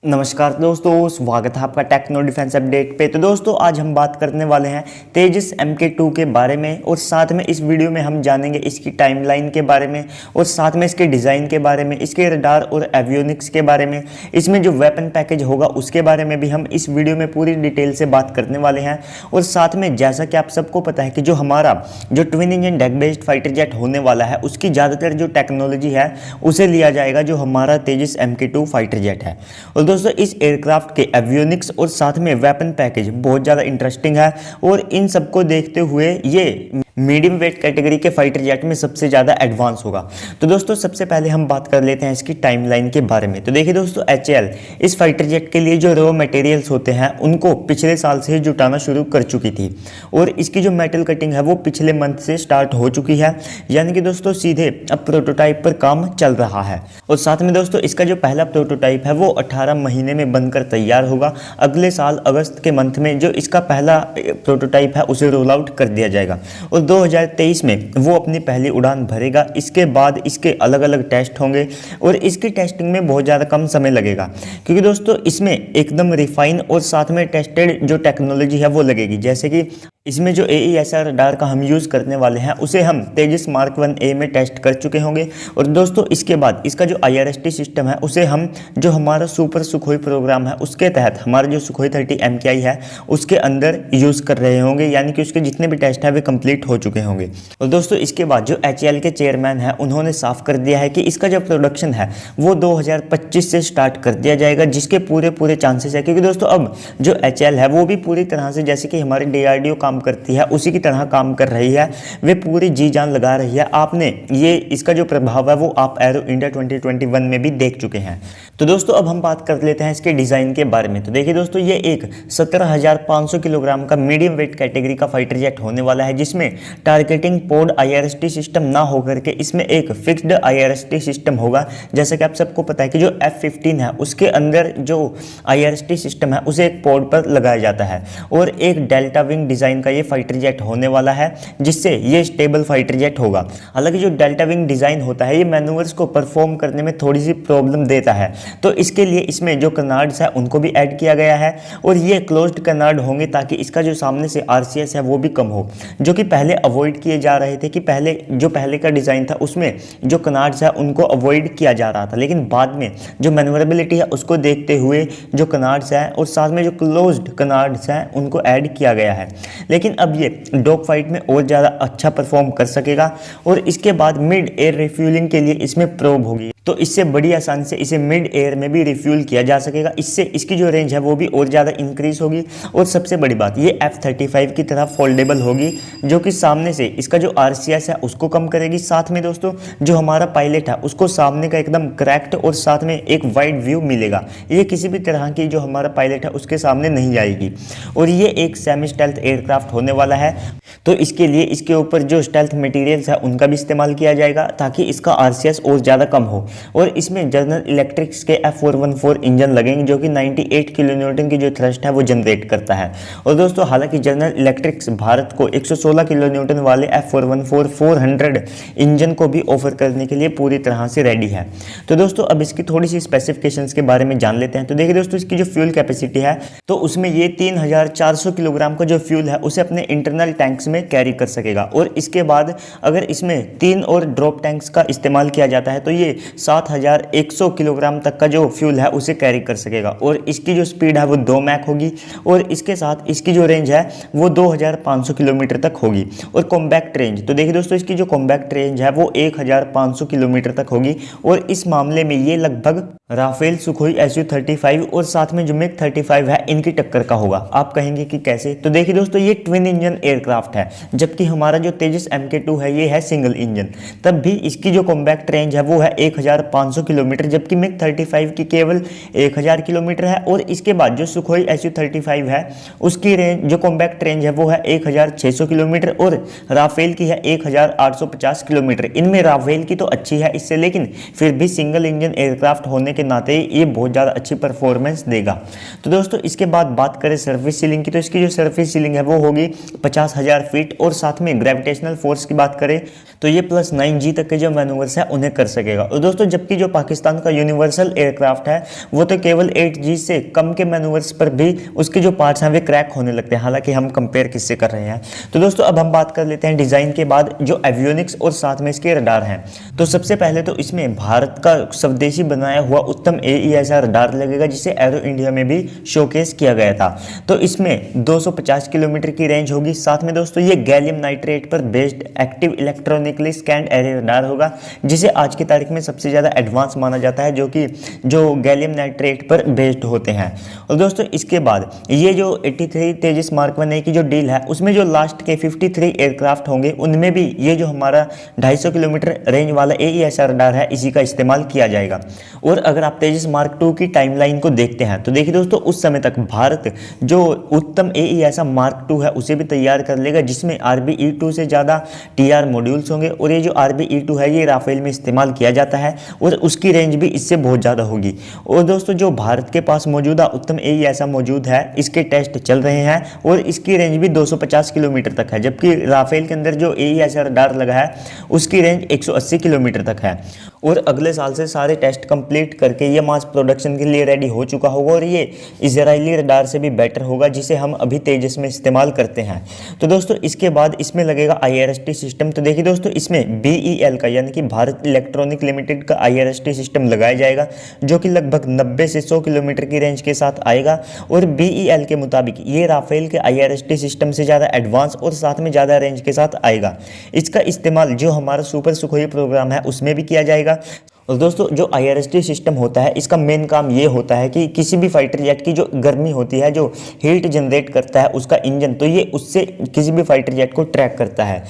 नमस्कार दोस्तों, स्वागत है आपका टेक्नो डिफेंस अपडेट पे। तो दोस्तों आज हम बात करने वाले हैं तेजस MK2 के बारे में और साथ में इस वीडियो में हम जानेंगे इसकी टाइमलाइन के बारे में और साथ में इसके डिज़ाइन के बारे में, इसके रडार और एवियोनिक्स के बारे में, इसमें जो वेपन पैकेज होगा उसके बारे में भी हम इस वीडियो में पूरी डिटेल से बात करने वाले हैं। और साथ में जैसा कि आप सबको पता है कि जो हमारा जो twin engine deck based fighter jet होने वाला है उसकी ज़्यादातर जो टेक्नोलॉजी है उसे लिया जाएगा जो हमारा तेजस MK2 फाइटर जेट है। और दोस्तों इस एयरक्राफ्ट के एवियोनिक्स और साथ में वेपन पैकेज बहुत ज़्यादा इंटरेस्टिंग है और इन सबको देखते हुए ये मीडियम वेट कैटेगरी के फाइटर जेट में सबसे ज़्यादा एडवांस होगा। तो दोस्तों सबसे पहले हम बात कर लेते हैं इसकी टाइमलाइन के बारे में। तो देखिए दोस्तों, HAL इस फाइटर जेट के लिए जो रॉ मटेरियल्स होते हैं उनको पिछले साल से जुटाना शुरू कर चुकी थी और इसकी जो मेटल कटिंग है वो पिछले मंथ से स्टार्ट हो चुकी है, यानी कि दोस्तों सीधे अब प्रोटोटाइप पर काम चल रहा है। और साथ में दोस्तों इसका जो पहला प्रोटोटाइप है वो 18 महीने में बनकर तैयार होगा। अगले साल अगस्त के मंथ में जो इसका पहला प्रोटोटाइप है उसे रोल आउट कर दिया जाएगा और 2023 में वो अपनी पहली उड़ान भरेगा। इसके बाद इसके अलग अलग टेस्ट होंगे और इसकी टेस्टिंग में बहुत ज़्यादा कम समय लगेगा, क्योंकि दोस्तों इसमें एकदम रिफाइन और साथ में टेस्टेड जो टेक्नोलॉजी है वो लगेगी। जैसे कि इसमें जो AESR रडार का हम यूज़ करने वाले हैं उसे हम तेजस Mark 1A में टेस्ट कर चुके होंगे। और दोस्तों इसके बाद इसका जो IRST सिस्टम है उसे हम जो हमारा सुपर सुखोई प्रोग्राम है उसके तहत हमारा जो सुखोई 30 MKI है उसके अंदर यूज़ कर रहे होंगे, यानी कि उसके जितने भी टेस्ट है वे कंप्लीट हो चुके होंगे। और दोस्तों इसके बाद जो HAL के चेयरमैन है उन्होंने साफ कर दिया है कि इसका जो प्रोडक्शन है वो 2025 से स्टार्ट कर दिया जाएगा, जिसके पूरे चांसेस है। क्योंकि दोस्तों अब जो HAL है वो भी पूरी तरह से जैसे कि हमारे DRDO काम करती है उसी की तरह काम कर रही है, वे पूरी जी जान लगा रही है। आपने ये इसका जो प्रभाव है वो आप एरो इंडिया 2021 में भी देख चुके हैं। तो दोस्तों अब हम बात कर लेते हैं इसके डिज़ाइन के बारे में। तो देखिए दोस्तों ये एक 17,500 किलोग्राम का मीडियम वेट कैटेगरी का फाइटर जेट होने वाला है, जिसमें टारगेटिंग पोड IRST सिस्टम ना होकर के इसमें एक फिक्स्ड IRST सिस्टम होगा। जैसे कि आप सबको पता है कि जो F-15 है उसके अंदर जो IRST सिस्टम है उसे एक पोड पर लगाया जाता है और एक डेल्टा विंग डिज़ाइन का ये फाइटर जेट होने वाला है, जिससे ये स्टेबल फाइटर जेट होगा। हालांकि जो डेल्टा विंग डिज़ाइन होता है ये मैनूवर्स को परफॉर्म करने में थोड़ी सी प्रॉब्लम देता है, तो इसके लिए इसमें जो कनार्ड्स है उनको भी ऐड किया गया है और ये क्लोज्ड कनार्ड होंगे ताकि इसका जो सामने से RCS है वो भी कम हो, जो कि पहले अवॉइड किए जा रहे थे कि पहले का डिज़ाइन था उसमें जो कनार्ड्स है उनको अवॉइड किया जा रहा था, लेकिन बाद में जो मैन्योरेबिलिटी है उसको देखते हुए जो कनार्ड्स हैं और साथ में जो क्लोज्ड कनार्ड्स हैं उनको ऐड किया गया है। लेकिन अब ये डॉग फाइट में और ज़्यादा अच्छा परफॉर्म कर सकेगा और इसके बाद मिड एयर रिफ्यूलिंग के लिए इसमें प्रोब होगी, तो इससे बड़ी आसानी से इसे मिड एयर में भी रिफ्यूल किया जा सकेगा। इससे इसकी जो रेंज है वो भी और ज़्यादा इंक्रीज होगी और सबसे बड़ी बात ये F-35 की तरह फोल्डेबल होगी, जो कि सामने से इसका जो RCS है उसको कम करेगी। साथ में दोस्तों जो हमारा पायलट है उसको सामने का एकदम करेक्ट और साथ में एक वाइड व्यू मिलेगा, ये किसी भी तरह की जो हमारा पायलट है उसके सामने नहीं आएगी। और ये एक सेमी स्टेल्थ एयरक्राफ्ट होने वाला है, तो इसके लिए इसके ऊपर जो स्टेल्थ मटेरियल्स है उनका भी इस्तेमाल किया जाएगा ताकि इसका RCS और ज़्यादा कम हो। और इसमें जनरल इलेक्ट्रिक्स के F414 इंजन लगेंगे, जो कि 98 किलोन्यूटन की जो थ्रस्ट है वो जनरेट करता है। और दोस्तों हालांकि जनरल इलेक्ट्रिक्स भारत को 116 किलोन्यूटन वाले F414 400 इंजन को भी ऑफर करने के लिए पूरी तरह से रेडी है। तो दोस्तों अब इसकी थोड़ी सी स्पेसिफिकेशंस के बारे में जान लेते हैं। तो देखिए दोस्तों इसकी जो फ्यूल कैपेसिटी है तो उसमें ये 3,400 किलोग्राम का जो फ्यूल है उसे अपने इंटरनल टैंक्स में कैरी कर सकेगा। और इसके बाद अगर इसमें 3 और ड्रॉप टैंक्स का इस्तेमाल किया जाता है तो ये 7,100 किलोग्राम तक का जो फ्यूल है उसे कैरी कर सकेगा। और इसकी जो स्पीड है वो 2 मैक होगी और इसके साथ इसकी जो रेंज है वो 2,500 किलोमीटर तक होगी। और कॉम्पैक्ट रेंज तो देखिए दोस्तों इसकी जो कॉम्पैक्ट रेंज है वो 1,500 किलोमीटर तक होगी। और इस मामले में ये लगभग राफेल सुखोई Su-35 और साथ में जो MiG-35 है इनकी टक्कर का होगा। आप कहेंगे कि कैसे? तो देखिए दोस्तों ये ट्विन इंजन एयरक्राफ्ट है, जबकि हमारा जो तेजस MK2 है ये है सिंगल इंजन। तब भी इसकी जो कॉम्पैक्ट रेंज है वो है 1,500 किलोमीटर, जबकि MiG-35 की केवल 1,000 किलोमीटर है। और इसके बाद जो सुखोई Su-35 है उसकी रेंज जो कॉम्पैक्ट रेंज है वो है 1,600 किलोमीटर और राफेल की है 1,850 किलोमीटर। इनमें राफेल की तो अच्छी है इससे, लेकिन फिर भी सिंगल इंजन एयरक्राफ्ट होने के नाते ये बहुत ज़्यादा अच्छी परफॉर्मेंस देगा। तो दोस्तों इसके बाद बात करें सर्विस सीलिंग की, तो इसकी जो सर्विस सीलिंग है वो होगी 50,000 फीट, और साथ में ग्रेविटेशनल फोर्स की बात करें तो ये +9G तक के जो मैनूवर्स है उन्हें कर सकेगा। और दोस्तों जबकि जो पाकिस्तान का यूनिवर्सल एयरक्राफ्ट है वो तो केवल 8G से कम के मैनूवर्स पर भी उसके जो पार्ट्स हैं वे क्रैक होने लगते हैं, हालांकि हम कंपेयर किससे कर रहे हैं। तो दोस्तों अब हम बात कर लेते हैं डिज़ाइन के बाद जो एवियोनिक्स और साथ में इसके रडार हैं। तो सबसे पहले तो इसमें भारत का स्वदेशी बनाया हुआ उत्तम AESA रडार लगेगा, जिसे एरो इंडिया में भी शोकेस किया गया था। तो इसमें 250 किलोमीटर की रेंज होगी। साथ में दोस्तों ये गैलियम नाइट्रेट पर based active electronically scanned array radar होगा, जिसे आज की तारीख में सबसे ज़्यादा एडवांस माना जाता है, जो गैलियम नाइट्रेट पर बेस्ड होते हैं। और दोस्तों इसके बाद ये जो 83 तेजस मार्क 1A की जो डील है उसमें जो लास्ट के 53 एयरक्राफ्ट होंगे उनमें भी ये जो हमारा 250 किलोमीटर रेंज वाला AESA रडार है इसी का इस्तेमाल किया जाएगा। और अगर आप तेजस मार्क 2 की टाइमलाइन को देखते हैं तो देखिए दोस्तों उस समय तक भारत जो उत्तम AESA मार्क 2 है उसे भी तैयार कर लेगा, जिसमें RBE2 से ज़्यादा TR मॉड्यूल्स होंगे। और ये जो RBE2 है ये राफेल में इस्तेमाल किया जाता है और उसकी रेंज भी इससे बहुत ज़्यादा होगी। और दोस्तों जो भारत के पास मौजूदा उत्तम AESA मौजूद है इसके टेस्ट चल रहे हैं और इसकी रेंज भी 250 किलोमीटर तक है, जबकि राफेल के अंदर जो AESA रडार लगा है उसकी रेंज 180 किलोमीटर तक है। और अगले साल से सारे टेस्ट कंप्लीट करके ये मास प्रोडक्शन के लिए रेडी हो चुका होगा और ये इजरायली रडार से भी बेटर होगा, जिसे हम अभी तेजस में इस्तेमाल करते हैं। तो दोस्तों इसके बाद इसमें लगेगा IRST सिस्टम। तो देखिए दोस्तों इसमें BEL का यानी कि भारत इलेक्ट्रॉनिक लिमिटेड का IRST सिस्टम लगाया जाएगा, जो कि लगभग 90 से 100 किलोमीटर की रेंज के साथ आएगा। और BEL के मुताबिक ये राफेल के IRST सिस्टम से ज़्यादा एडवांस और साथ में ज़्यादा रेंज के साथ आएगा। इसका इस्तेमाल जो हमारा सुपर सुखोई प्रोग्राम है उसमें भी किया जाएगा। और दोस्तों जो IRST सिस्टम होता है इसका मेन काम ये होता है कि किसी भी फाइटर जेट की जो गर्मी होती है, जो हीट जनरेट करता है उसका इंजन, तो ये उससे किसी भी फाइटर जेट को ट्रैक करता है,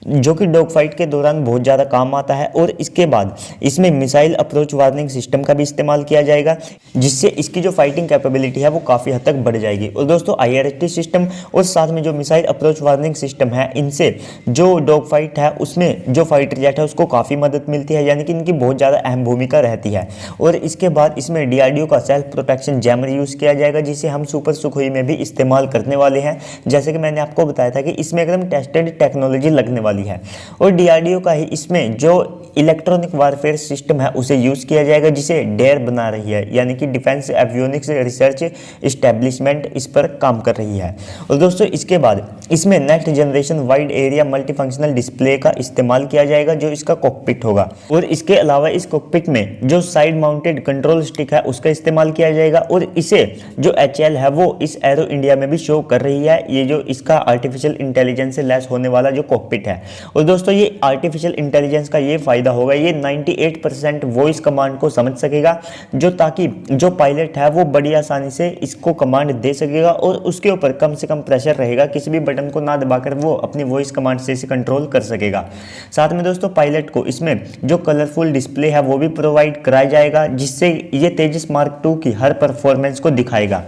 जो कि डॉग फाइट के दौरान बहुत ज़्यादा काम आता है। और इसके बाद इसमें मिसाइल अप्रोच वार्निंग सिस्टम का भी इस्तेमाल किया जाएगा, जिससे इसकी जो फाइटिंग कैपेबिलिटी है वो काफ़ी हद तक बढ़ जाएगी। और दोस्तों IRST सिस्टम और साथ में जो मिसाइल अप्रोच वार्निंग सिस्टम है इनसे जो डॉग फाइट है उसमें जो फाइटर जेट है उसको काफ़ी मदद मिलती है, यानी कि इनकी बहुत ज़्यादा अहम भूमिका रहती है। और इसके बाद इसमें DRDO का सेल्फ प्रोटेक्शन जैमर यूज़ किया जाएगा, जिसे हम सुपर सुखोई में भी इस्तेमाल करने वाले हैं। जैसे कि मैंने आपको बताया था कि इसमें एकदम टेस्टेड टेक्नोलॉजी लगने वाली है। और DRDO का ही इसमें जो इलेक्ट्रॉनिक वारफेयर सिस्टम है उसे यूज़ किया जाएगा, जिसे डेयर बना रही है, यानी कि डिफेंस एवियोनिक्स रिसर्च इस्टेब्लिशमेंट इस पर काम कर रही है। और दोस्तों इसके बाद इसमें next generation wide area multifunctional display का इस्तेमाल किया जाएगा, जो इसका कॉकपिट होगा। और इसके अलावा इस कॉकपिट में जो साइड माउंटेड कंट्रोल स्टिक है उसका इस्तेमाल किया जाएगा। और इसे जो HAL है वो इस एरो इंडिया में भी शो कर रही है, ये जो इसका आर्टिफिशियल इंटेलिजेंस से लैस होने वाला जो कॉकपिट है। और दोस्तों ये आर्टिफिशियल इंटेलिजेंस का ये फायदा होगा, ये 98% वॉइस कमांड को समझ सकेगा, जो ताकि जो पायलट है वो बड़ी आसानी से इसको कमांड दे सकेगा और उसके ऊपर कम से कम प्रेशर रहेगा, किसी भी बटन को ना दबाकर वो अपनी वॉइस कमांड से इसे कंट्रोल कर सकेगा। साथ में दोस्तों पायलट को इसमें जो कलरफुल डिस्प्ले है वो भी प्रोवाइड कराया जाएगा, जिससे ये तेजस मार्क 2 की हर परफॉर्मेंस को दिखाएगा।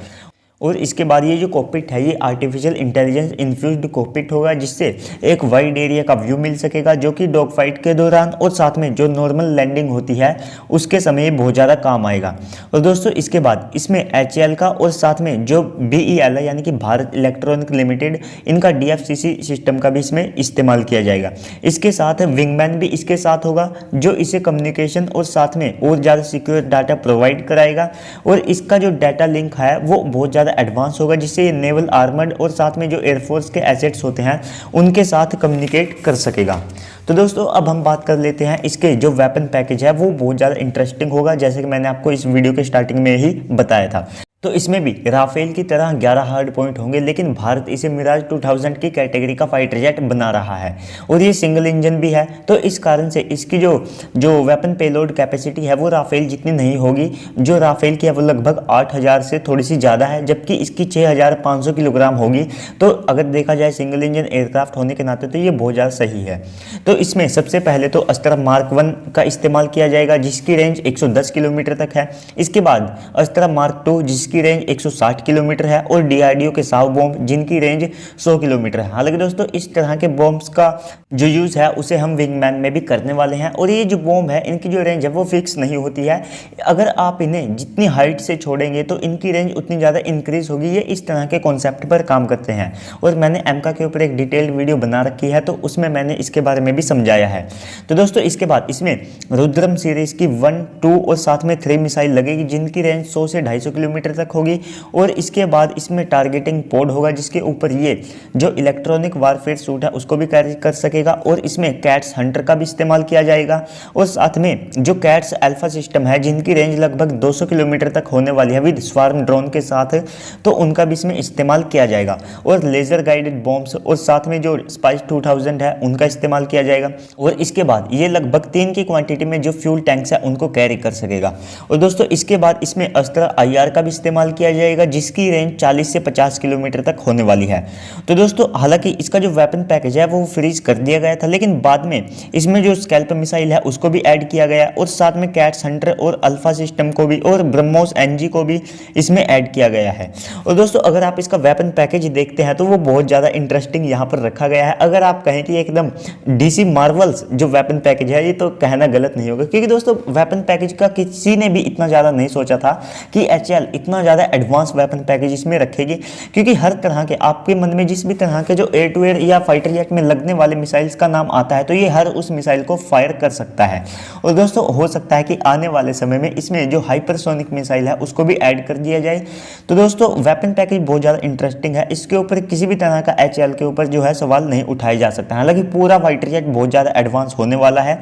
और इसके बाद ये जो कॉकपिट है ये आर्टिफिशियल इंटेलिजेंस इन्फ्यूज्ड कॉकपिट होगा, जिससे एक वाइड एरिया का व्यू मिल सकेगा, जो कि डॉग फाइट के दौरान और साथ में जो नॉर्मल लैंडिंग होती है उसके समय बहुत ज़्यादा काम आएगा। और दोस्तों इसके बाद इसमें HAL का और साथ में जो BEL है यानी कि भारत इलेक्ट्रॉनिक लिमिटेड, इनका DFCC सिस्टम का भी इसमें इस्तेमाल किया जाएगा। इसके साथ विंगमैन भी इसके साथ होगा, जो इसे कम्युनिकेशन और साथ में और ज़्यादा सिक्योर डाटा प्रोवाइड कराएगा। और इसका जो डाटा लिंक है वो बहुत ज़्यादा एडवांस होगा, जिससे ये नेवल आर्मर्ड और साथ में जो एयरफोर्स के एसेट्स होते हैं उनके साथ कम्युनिकेट कर सकेगा। तो दोस्तों अब हम बात कर लेते हैं इसके जो वेपन पैकेज है वो बहुत ज़्यादा इंटरेस्टिंग होगा, जैसे कि मैंने आपको इस वीडियो के स्टार्टिंग में ही बताया था। तो इसमें भी राफेल की तरह 11 हार्ड पॉइंट होंगे, लेकिन भारत इसे मिराज 2000 की कैटेगरी का फाइटर जेट बना रहा है और ये सिंगल इंजन भी है। तो इस कारण से इसकी जो वेपन पेलोड कैपेसिटी है वो राफेल जितनी नहीं होगी। जो राफेल की है वो लगभग 8000 से थोड़ी सी ज़्यादा है, जबकि इसकी 6500 किलोग्राम होगी। तो अगर देखा जाए सिंगल इंजन एयरक्राफ्ट होने के नाते तो ये बहुत ज़्यादा सही है। तो इसमें सबसे पहले तो अस्त्रा मार्क 1 का इस्तेमाल किया जाएगा, जिसकी रेंज 110 किलोमीटर तक है। इसके बाद अस्त्रा मार्क 2 जिसकी जिसकी रेंज 160 किलोमीटर है, और DRDO के 100 बॉम्ब जिनकी रेंज 100 किलोमीटर है। हालांकि दोस्तों इस तरह के बॉम्ब्स का जो यूज़ है उसे हम विंगमैन में भी करने वाले हैं, और ये जो बॉम्ब है इनकी जो रेंज है वो फिक्स नहीं होती है। अगर आप इन्हें जितनी हाइट से छोड़ेंगे तो इनकी रेंज उतनी ज़्यादा इंक्रीज होगी। ये इस तरह के कॉन्सेप्ट पर काम करते हैं, और मैंने एमका के ऊपर एक डिटेल्ड वीडियो बना रखी है, तो उसमें मैंने इसके बारे में भी समझाया है। तो दोस्तों इसके बाद इसमें रुद्रम सीरीज की 1, 2 और साथ में 3 मिसाइल लगेगी, जिनकी रेंज 100 से 250 किलोमीटर तक होगी। और इसके बाद इसमें टारगेटिंग पोड होगा, जिसके ऊपर ये जो इलेक्ट्रॉनिक वारफेयर सूट है उसको भी कैरी कर सकेगा, और इसमें कैट्स हंटर का भी इस्तेमाल किया जाएगा। और साथ में जो कैट्स अल्फा सिस्टम है जिनकी रेंज लगभग 200 किलोमीटर तक होने वाली है विद स्वार्म ड्रोन के साथ, तो उनका भी इसमें इस्तेमाल किया जाएगा। और लेजर गाइडेड बॉम्ब्स और साथ में जो स्पाइस 2000 है उनका इस्तेमाल किया जाएगा। और इसके बाद ये लगभग 3 की क्वांटिटी में जो फ्यूल टैंक्स है उनको कैरी कर सकेगा। और दोस्तों इसके बाद इसमें अस्त्रा IR का भी इस्तेमाल किया जाएगा, जिसकी रेंज 40 से 50 किलोमीटर तक होने वाली है। तो दोस्तों हालांकि इसका जो वेपन पैकेज है वो फ्रीज कर दिया गया था, लेकिन बाद में इसमें जो स्कैल्प मिसाइल है उसको भी ऐड किया गया, और साथ में कैट्स हंटर और अल्फा सिस्टम को भी और ब्रह्मोस NG को भी इसमें ऐड किया गया है। और दोस्तों अगर आप इसका वेपन पैकेज देखते हैं तो वो बहुत ज़्यादा इंटरेस्टिंग यहाँ पर रखा गया है। अगर आप कहें कि एकदम DC मार्वल्स जो वेपन पैकेज है, ये तो कहना गलत नहीं होगा, क्योंकि दोस्तों वेपन पैकेज का किसी ने भी इतना ज़्यादा नहीं सोचा था कि HAL इतना ज़्यादा एडवांस वेपन पैकेज इसमें रखेगी, क्योंकि हर तरह के आपके मन में जिस भी तरह के जो एयर टू एयर या फाइटर जेट में लगने वाले मिसाइल्स का नाम आता है तो ये हर उस मिसाइल को फायर कर सकता है। और दोस्तों हो सकता है कि आने वाले समय में इसमें जो हाइपरसोनिक मिसाइल है उसको भी ऐड कर दिया जाए। तो दोस्तों वेपन पैकेज बहुत ज़्यादा इंटरेस्टिंग है, इसके ऊपर किसी भी तरह का HAL के ऊपर जो है सवाल नहीं उठाया जा सकता। हालांकि पूरा फाइटर जेट बहुत ज़्यादा एडवांस होने वाला है।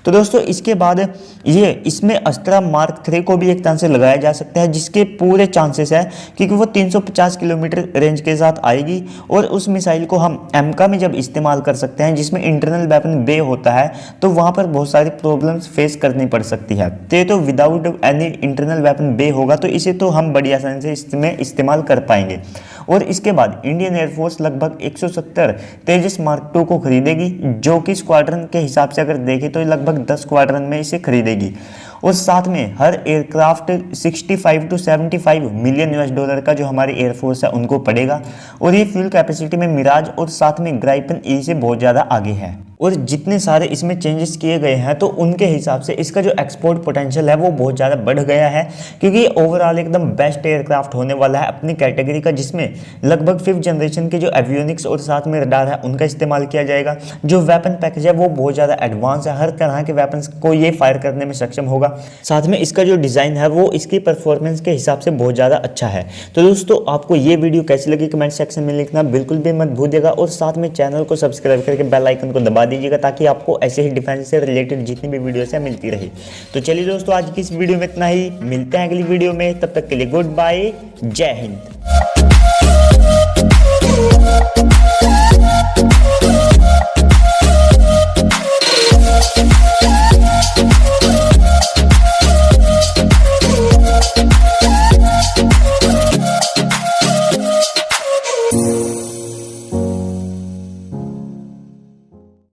तो दोस्तों इसके बाद ये इसमें अस्त्रा मार्क 3 को भी एक तरह से लगाया जा सकता है, जिसके पूरे चांसेस है क्योंकि वो 350 किलोमीटर रेंज के साथ आएगी, और उस मिसाइल को हम एमका में जब इस्तेमाल कर सकते हैं जिसमें इंटरनल वेपन बे होता है, तो वहाँ पर बहुत सारी प्रॉब्लम्स फेस करनी पड़ सकती है। तो विदाउट एनी इंटरनल वेपन बे होगा तो इसे तो हम बड़ी आसानी से इसमें इस्तेमाल कर पाएंगे। और इसके बाद इंडियन एयरफोर्स लगभग 170 तेजस मार्क 2 को खरीदेगी, जो कि स्क्वाड्रन के हिसाब से अगर देखें तो लगभग 10 स्क्वाड्रन में इसे खरीदेगी। और साथ में हर एयरक्राफ्ट 65 to 75 मिलियन $US का जो हमारी एयरफोर्स है उनको पड़ेगा, और ये फ्यूल कैपेसिटी में मिराज और साथ में ग्राइपन E से बहुत ज़्यादा आगे है। और जितने सारे इसमें चेंजेस किए गए हैं तो उनके हिसाब से इसका जो एक्सपोर्ट पोटेंशियल है वो बहुत ज़्यादा बढ़ गया है, क्योंकि ओवरऑल एकदम बेस्ट एयरक्राफ्ट होने वाला है अपनी कैटेगरी का, जिसमें लगभग 5th जनरेशन के जो एवियोनिक्स और साथ में रडार है उनका इस्तेमाल किया जाएगा। जो वेपन पैकेज है वो बहुत ज़्यादा एडवांस है, हर तरह के वेपन्स को ये फायर करने में सक्षम होगा। साथ में इसका जो डिज़ाइन है वो इसकी परफॉर्मेंस के हिसाब से बहुत ज़्यादा अच्छा है। तो दोस्तों आपको ये वीडियो कैसी लगी कमेंट सेक्शन में लिखना बिल्कुल भी मत भूलिएगा, और साथ में चैनल को सब्सक्राइब करके बेल आइकन को दबा दीजिएगा, ताकि आपको ऐसे ही डिफेंस से रिलेटेड जितनी भी वीडियोस है मिलती रहे। तो चलिए दोस्तों आज की इस वीडियो में इतना ही, मिलते हैं अगली वीडियो में, तब तक के लिए गुड बाय, जय हिंद।